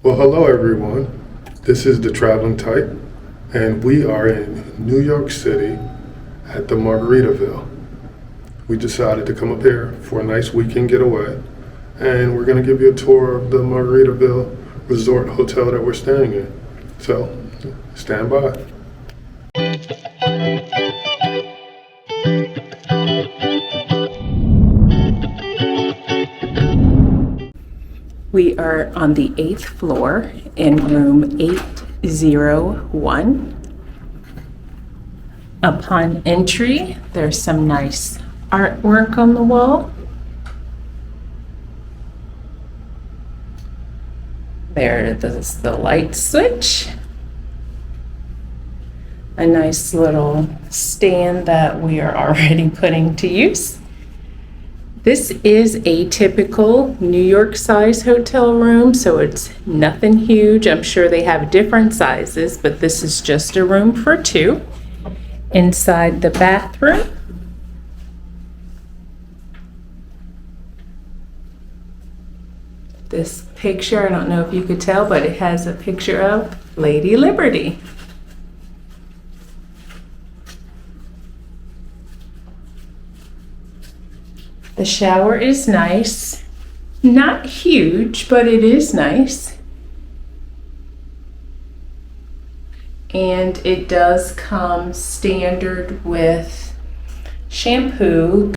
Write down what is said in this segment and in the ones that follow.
Well, hello everyone. This is the Traveling Type, and we are in New York City at the Margaritaville. We decided to come up here for a nice weekend getaway, and we're going to give you a tour of the Margaritaville Resort Hotel that we're staying in. So, stand by. We are on the 8th floor in room 801. Upon entry, there's some nice artwork on the wall. There's the light switch. A nice little stand that we are already putting to use. This is a typical New York size hotel room, so it's nothing huge. I'm sure they have different sizes, but this is just a room for two. Inside the bathroom, this picture, I don't know if you could tell, but it has a picture of Lady Liberty. The shower is nice, not huge, but it is nice. And it does come standard with shampoo.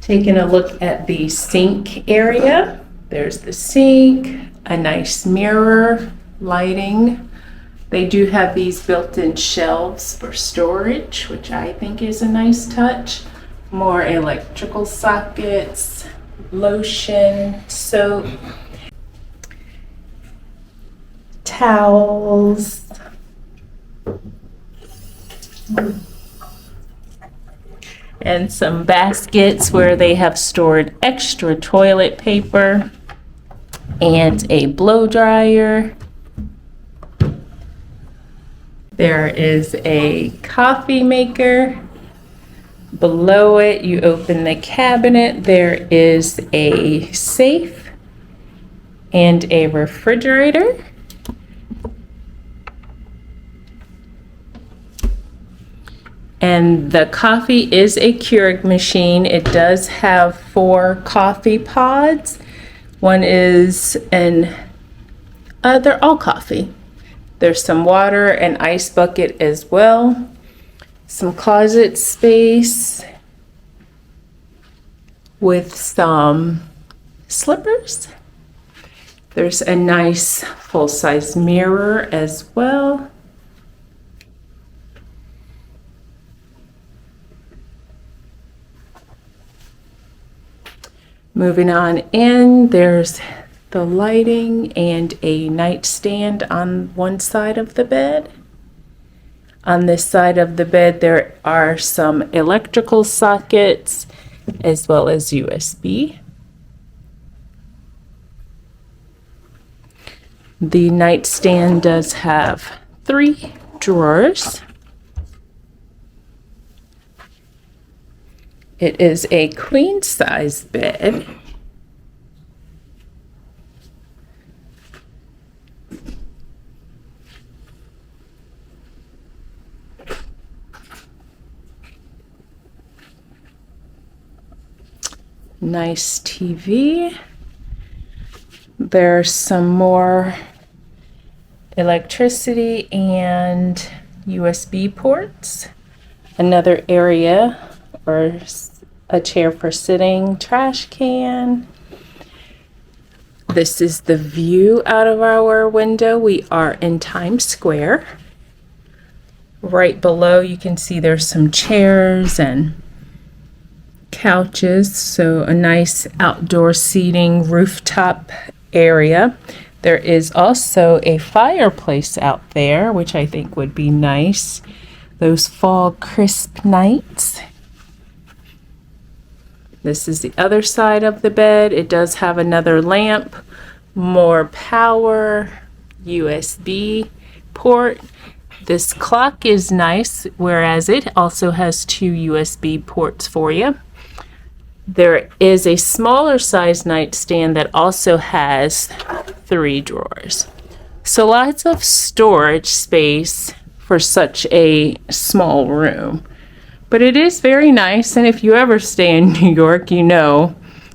Taking a look at the sink area, there's the sink, a nice mirror, lighting. They do have these built-in shelves for storage, which I think is a nice touch. More electrical sockets, lotion, soap, towels, and some baskets where they have stored extra toilet paper and a blow dryer. There is a coffee maker. Below it, you open the cabinet. There is a safe and a refrigerator. And the coffee is a Keurig machine. It does have 4 coffee pods. One is they're all coffee. There's some water and ice bucket as well. Some closet space with some slippers. There's a nice full-size mirror as well. Moving on in, there's the lighting and a nightstand on one side of the bed. On this side of the bed, there are some electrical sockets as well as USB. The nightstand does have 3 drawers. It is a queen size bed. Nice TV. There's some more electricity and USB ports. Another area or a chair for sitting, trash can. This is the view out of our window. We are in Times Square. Right below, you can see there's some chairs and couches, so a nice outdoor seating rooftop area. There is also a fireplace out there, which I think would be nice those fall crisp nights. This is the other side of the bed. It does have another lamp, more power, USB port. This clock is nice, whereas it also has 2 USB ports for you. There is a smaller size nightstand that also has 3 drawers. So lots of storage space for such a small room. But it is very nice, and if you ever stay in New York, you know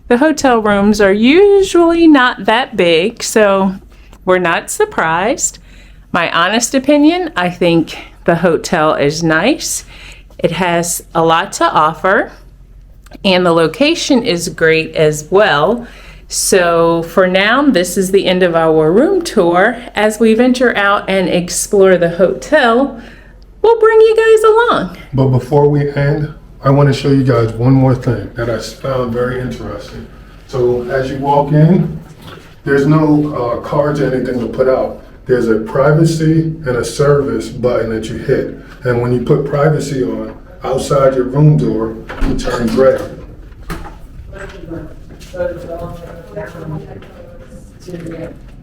the hotel rooms are usually not that big, so we're not surprised. My honest opinion, I think the hotel is nice. It has a lot to offer, and the location is great as well. So for now, this is the end of our room tour. As we venture out and explore the hotel, we'll bring you guys along. But before we end, I want to show you guys one more thing that I found very interesting. So as you walk in, there's no cards or anything to put out. There's a privacy and a service button that you hit. And when you put privacy on, outside your room door, it turns red.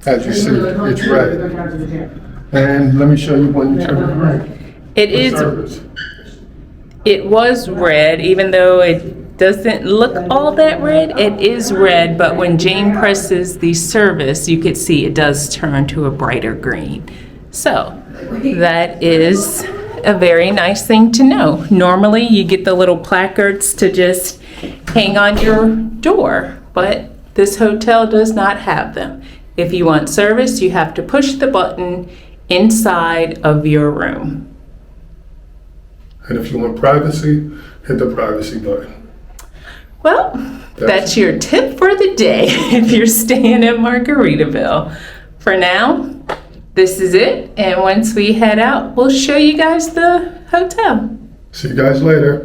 As you see, it's red. And let me show you when you turn it green. It was red, even though it doesn't look all that red, it is red, but when Jane presses the service, you could see it does turn to a brighter green. So that is a very nice thing to know. Normally you get the little placards to just hang on your door, but this hotel does not have them. If you want service, you have to push the button inside of your room. And if you want privacy, hit the privacy button. Well, that's your tip for the day if you're staying in Margaritaville. For now, this is it. And once we head out, we'll show you guys the hotel. See you guys later.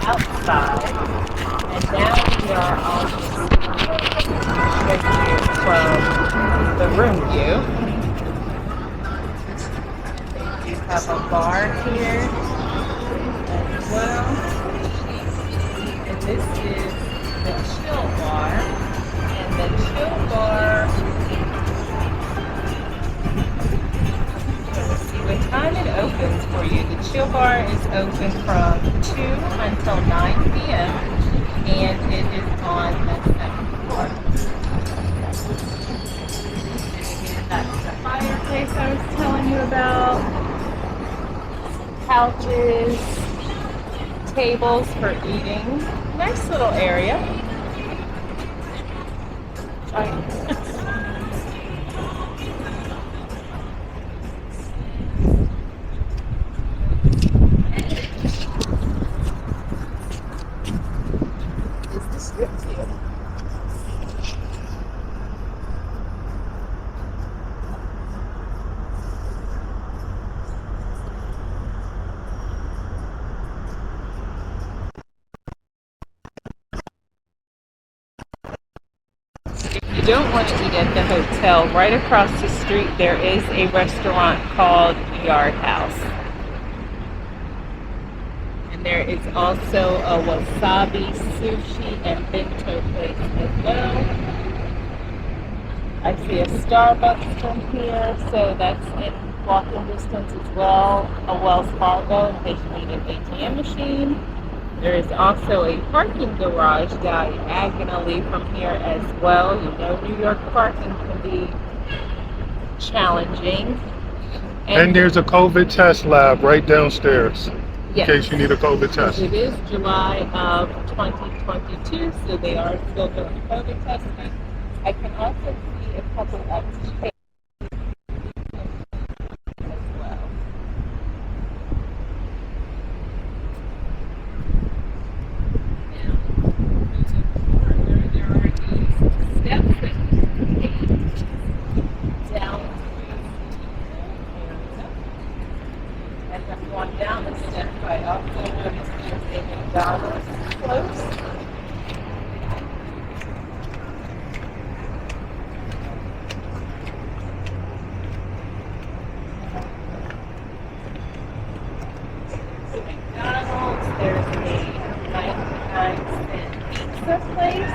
Outside, and now we are on from the room view. We have a bar here as well, and this is the chill bar, and the chill bar, let's see what time it opens for you. The chill bar is open from 2 until 9 p.m. and it is on the 7th floor. That's the fireplace I was telling you about. Couches, tables for eating. Nice little area. Is this strip view? If you don't want to eat at the hotel, right across the street there is a restaurant called Yard House. And there is also a wasabi sushi and bento place as well. I see a Starbucks from here, so that's in walking distance as well. A Wells Fargo in case you need an ATM machine. There is also a parking garage diagonally from here as well. You know, New York parking can be challenging. And there's a COVID test lab right downstairs, yes, in case you need a COVID test. It is July of 2022, so they are still doing COVID testing. I can also see a couple of chairs as well. Down the steps, I also noticed there's a McDonald's close. The McDonald's, there's a 99-cent pizza place,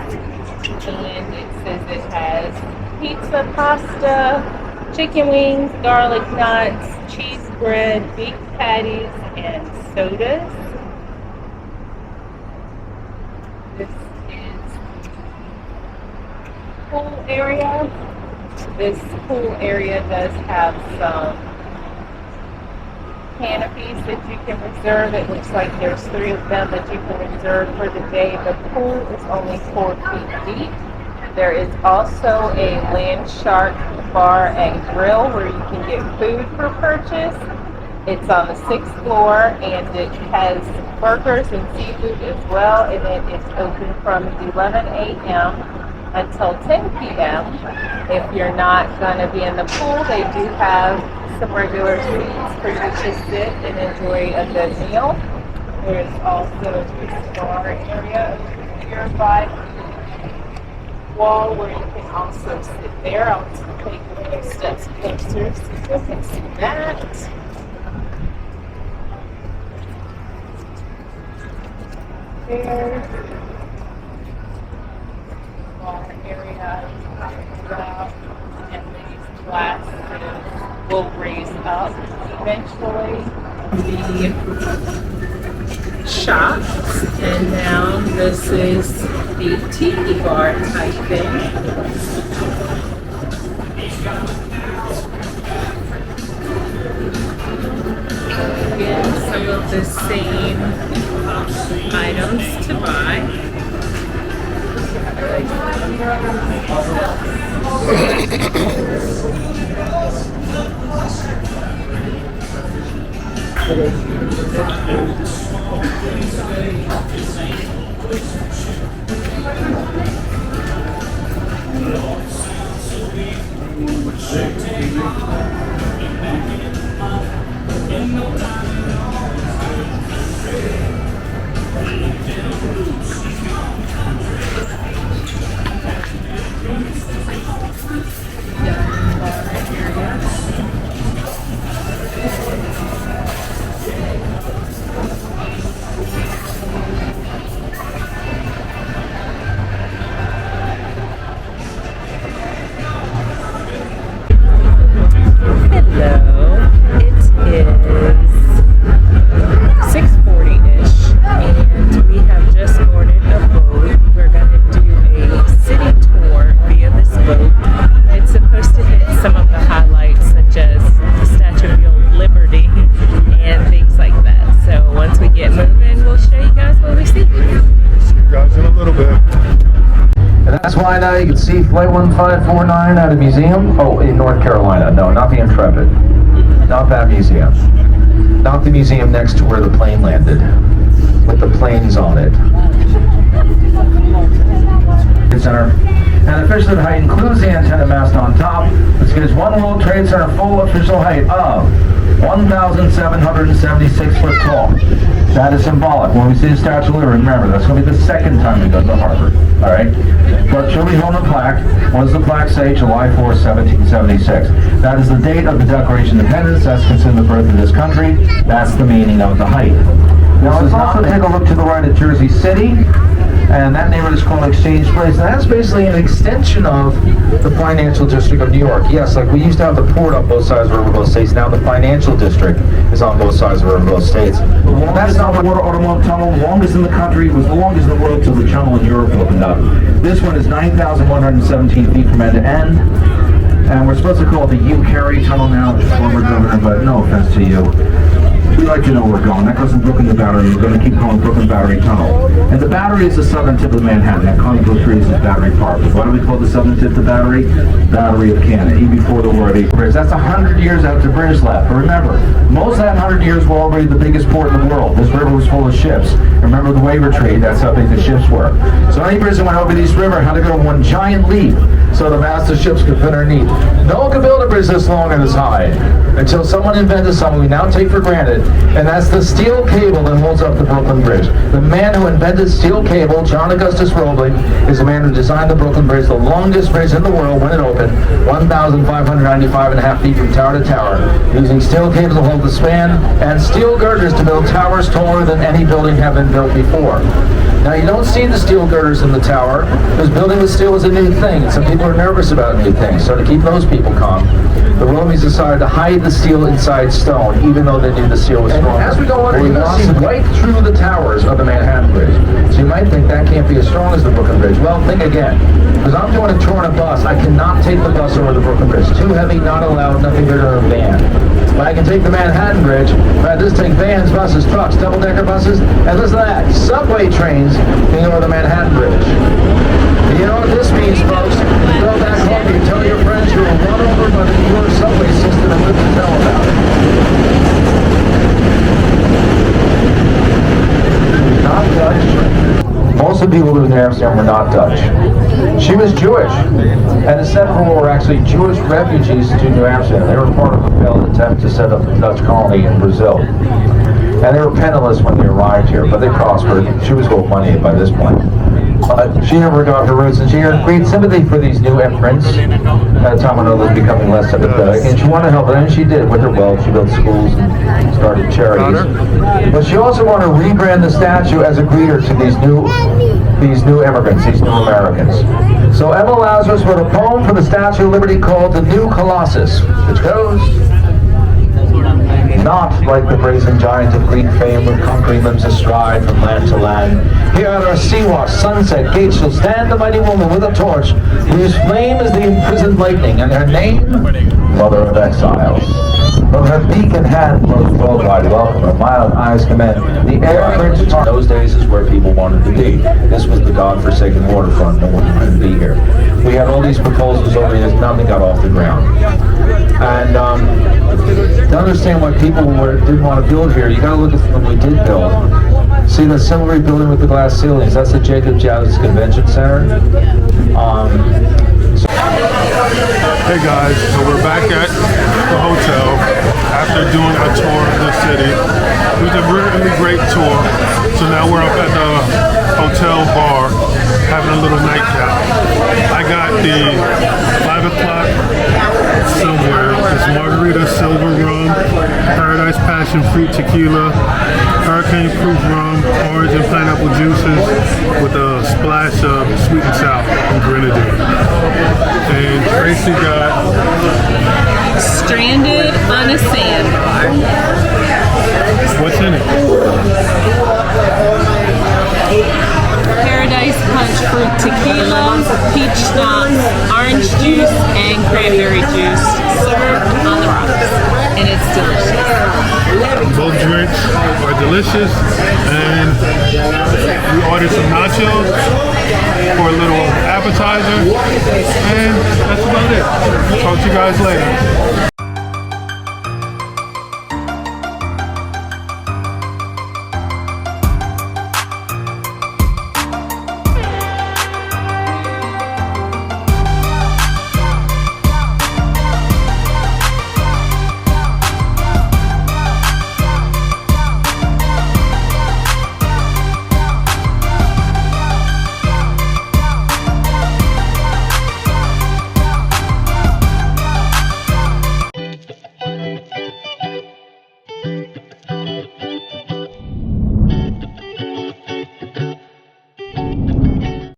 and it says it has pizza, pasta, chicken wings, garlic knots, cheese bread, beef patties, and sodas. This is pool area. This pool area does have some canopies that you can reserve. It looks like there's 3 of them that you can reserve for the day. The pool is only 4 feet deep. There is also a land shark bar and grill where you can get food for purchase. It's on the 6th floor and it has burgers and seafood as well, and it is open from 11 a.m. until 10 p.m. If you're not going to be in the pool, they do have some regular seats for you to sit and enjoy a good meal. There's also this bar area over here by the wall where you can also sit there. I'll take a few steps closer so you can see that. There's bar area about, and these glasses will raise up eventually the shops, and now this is the tiki bar type thing. Again, some of the same items to buy. Now you can see Flight 1549 at a museum. Oh, in North Carolina. No, not the Intrepid. Not that museum. Not the museum next to where the plane landed, with the planes on it. Center. And official height includes the antenna mast on top. This gives One World Trade Center full official height of 1,776 foot tall. That is symbolic. When we see the Statue of Liberty, remember, that's going to be the second time we go to Harvard. All right? But she'll be holding a plaque. What does the plaque say? July 4th, 1776. That is the date of the Declaration of Independence. That's considered the birth of this country. That's the meaning of the height. Now let's also take a look to the right at Jersey City. And that neighborhood is called Exchange Place. And that's basically an extension of the financial district of New York. Yes, like we used to have the port on both sides of the river, both states. Now the financial district is on both sides of the river, both states. That's not the water automotive tunnel. Longest in the country. It was the longest in the world till the tunnel in Europe opened up. This one is 9,117 feet from end to end. And we're supposed to call it the U Carey Tunnel now, the former governor, but no offense to you. We like to know where we're going. That goes from Brooklyn to Battery. We're going to keep calling Brooklyn Battery Tunnel. And the Battery is the southern tip of Manhattan. That Conoco Street is Battery Park. Why do we call the southern tip the Battery? Battery of Canada. E before the word E. That's 100 years after the British left. But remember, most of that 100 years were already the biggest port in the world. This river was full of ships. Remember the waiver trade? That's how big the ships were. So any person went over this river had to go one giant leap so the massive ships could fit underneath. No one could build a bridge this long and this high until someone invented something we now take for granted, and that's the steel cable that holds up the Brooklyn Bridge. The man who invented steel cable, John Augustus Roebling, is the man who designed the Brooklyn Bridge, the longest bridge in the world when it opened, 1,595.5 feet from tower to tower, using steel cables to hold the span and steel girders to build towers taller than any building had been built before. Now you don't see the steel girders in the tower, because building with steel is a new thing, and some people are nervous about new things, so to keep those people calm, The Romans decided to hide the seal inside stone, even though they knew the seal was strong. As we go under, you're going to see right through the towers of the Manhattan Bridge. So you might think that can't be as strong as the Brooklyn Bridge. Well, think again. Because I'm doing a tour on a bus, I cannot take the bus over the Brooklyn Bridge. Too heavy, not allowed, nothing bigger than a van. But I can take the Manhattan Bridge, but this take vans, buses, trucks, double-decker buses, and listen to that, subway trains can go over the Manhattan Bridge. And you know what this means, folks? You go back home, you tell your friends you were run over by the New York subway system and live to tell about it. Not Dutch. Most of the people who lived in Amsterdam were not Dutch. She was Jewish, and the Second World War were actually Jewish refugees to New Amsterdam. They were part of a failed attempt to set up a Dutch colony in Brazil. And they were penniless when they arrived here, but they prospered. She was owed money by this point. She never got her roots, and she had great sympathy for these new immigrants at a time when others were becoming less sympathetic, and she wanted to help them, and she did with her wealth. She built schools and started charities. But she also wanted to rebrand the statue as a greeter to these new immigrants, these new Americans. So Emma Lazarus wrote a poem for the Statue of Liberty called The New Colossus, which goes, not like the brazen giant of Greek fame with conquering limbs astride from land to land. Here at our sea-watch sunset gate shall stand the mighty woman with a torch, whose flame is the imprisoned lightning, and her name, Mother of Exiles. From her beak and hand flows worldwide welcome, her mild eyes commend the air bridge. Those days is where people wanted to be. This was the godforsaken waterfront, no one couldn't be here. We had all these proposals over here, nothing got off the ground. And to understand why people didn't want to build here, you got to look at when we did build. See the silvery building with the glass ceilings? That's the Jacob Javits Convention Center. Hey guys, so we're back at the hotel after doing a tour of the city. It was a really great tour. So now we're up at the hotel bar having a little nightcap. I got the 5 o'clock somewhere. It's Margarita Silver Rum, Paradise Passion Fruit Tequila, Hurricane Proof Rum, orange and pineapple juices with a splash of sweet and sour and grenadine. And Tracy got Stranded on a Sandbar. what's in it? Paradise Punch Fruit Tequila, peach schnapps, orange juice, and cranberry juice served on the rocks. And it's delicious. Both drinks are delicious, and we ordered some nachos for a little appetizer, and that's about it. Talk to you guys later.